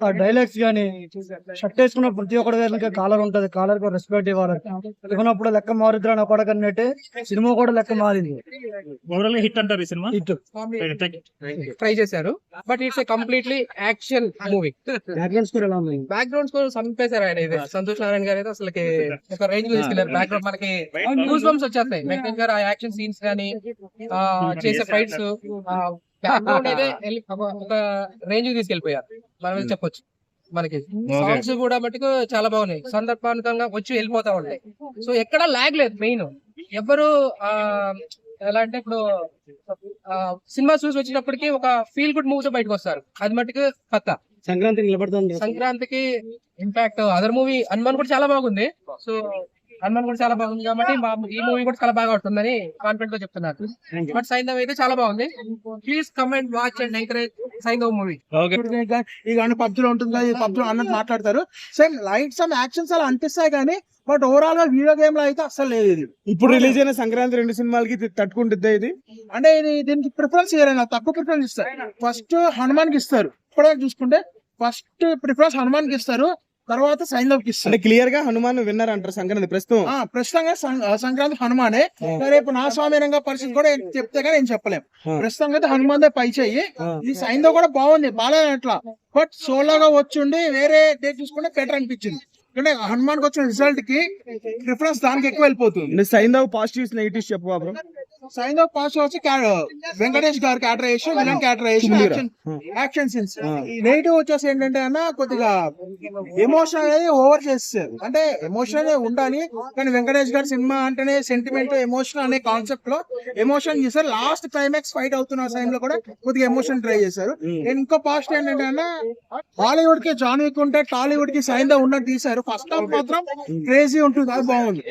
ఆ డైలాగ్స్ గానీ షర్ట్ వేసుకున్న ప్రతి ఒక్కడి దగ్గర కాలర్ ఉంటది, కాలర్ కు రెస్పెక్ట్ ఇవ్వాలి. ఇవ్వనప్పుడు లెక్క మారుద్రా అని ఒకటి కన్నట్టే సినిమా కూడా లెక్క మారింది. ఓవరాల్ హిట్ అంటారు ఈ సినిమా. హిట్ ట్రై చేశారు, but it's completely action movie. Background score ఎలా ఉంది? బ్యాక్గ్రౌండ్ స్కోర్ చంపేశారు ఆయన. ఇది సంతోష్ నారాయణ గారు అయితే అసలు ఒక రేంజ్ తీసుకెళ్లారు. బ్యాక్గ్రౌండ్ మనకి గూస్ బంప్స్ వచ్చేస్తాయి. వెంకటేష్ గారు ఆ యాక్షన్ సీన్స్ గానీ చేసే ఫైట్స్ బ్యాక్గ్రౌండ్ అయితే ఒక రేంజ్ తీసుకెళ్లిపోయారు మనం చెప్పొచ్చు. మనకి సాంగ్స్ కూడా మటుకు చాలా బాగున్నాయి, సందర్భానుకంగా వచ్చి వెళ్ళిపోతా ఉంటాయి. సో ఎక్కడ లాగ్ లేదు. మెయిన్ ఎవరు ఎలా అంటే ఇప్పుడు సినిమా చూసి వచ్చినప్పటికీ ఒక ఫీల్ గుడ్ మూవీ తో బయటకు వస్తారు. అది మటుకు పక్కా. సంక్రాంతికి నిలబడుతుంది. సంక్రాంతికి ఇన్ఫాక్ట్ అదర్ మూవీ హనుమాన్ కూడా చాలా బాగుంది. సో హనుమాన్ కూడా చాలా బాగుంది కాబట్టి ఈ మూవీ కూడా చాలా బాగా అవుతుందని కాన్ఫిడెంట్ గా చెప్తున్నారు. బట్ సైంధవ్ అయితే చాలా బాగుంది. Please comment, watch and encourage Saindhav movie. ఈ కానీ పబ్జీలో ఉంటుంది కదా, ఈ పబ్జీలో అన్నట్టు మాట్లాడతారు. సేమ్ లైట్స్ అండ్ యాక్షన్స్ అలా అనిపిస్తాయి కానీ బట్ ఓవరాల్ గా వీడియో గేమ్ లో అయితే అసలు లేదు. ఇది ఇప్పుడు రిలీజ్ అయిన సంక్రాంతి 2 సినిమాలకి తట్టుకుంటుంది ఇది. అంటే ఇది దీనికి ప్రిఫరెన్స్ ఇవ్వరు, తక్కువ ప్రిఫరెన్స్ ఇస్తారు. ఫస్ట్ హనుమాన్ కి ఇస్తారు. ఇప్పుడే చూసుకుంటే ఫస్ట్ ప్రిఫరెన్స్ హనుమాన్ కి ఇస్తారు, తర్వాత సైంధవ్ కి ఇస్తారు. క్లియర్ గా హనుమాన్ విన్నర్ అంటారు సంక్రాంతి ప్రస్తుతంగా సంక్రాంతి హనుమానే. రేపు నా స్వామిరంగా పరిస్థితి కూడా చెప్తే కానీ ఏం చెప్పలేం. ప్రస్తుతం అయితే హనుమాన్ పై చెయ్యి. ఈ సైంధవ్ కూడా బాగుంది, బాగాలేదు అట్లా. బట్ సోలోగా వచ్చుండి వేరే డేట్ చూసుకుంటే బెటర్ అనిపించింది. అంటే హనుమాన్ కి వచ్చిన రిజల్ట్ కి ప్రిఫరెన్స్ దానికి ఎక్కువ వెళ్ళిపోతుంది. సైంధవ్ పాజిటివ్స్ నెగిటివ్స్ చెప్పు బ్రో. సైంధవ్ పాస్ వచ్చి వెంకటేష్ గారు characterization, villain characterization, action scenes. Negative వచ్చేసి ఏంటంటే అన్న కొద్దిగా ఎమోషన్ అనేది ఓవర్ చేస్తారు. అంటే ఎమోషన్ ఉండాలి కానీ వెంకటేష్ గారి సినిమా అంటేనే సెంటిమెంట్, ఎమోషన్ అనే కాన్సెప్ట్ లో ఎమోషన్ చేశారు. లాస్ట్ క్లైమాక్స్ ఫైట్ అవుతున్న టైంలో కూడా కొద్దిగా ఎమోషన్ ట్రై చేశారు. నేను ఇంకో పాస్ట్ ఏంటంటే అన్న హాలీవుడ్ కి జాన్ విక్ ఉంటే టాలీవుడ్ కి సైంధవ్ ఉన్నట్టు తీశారు. ఫస్ట్ హాఫ్ మాత్రం క్రేజీ ఉంటుంది, అది బాగుంది.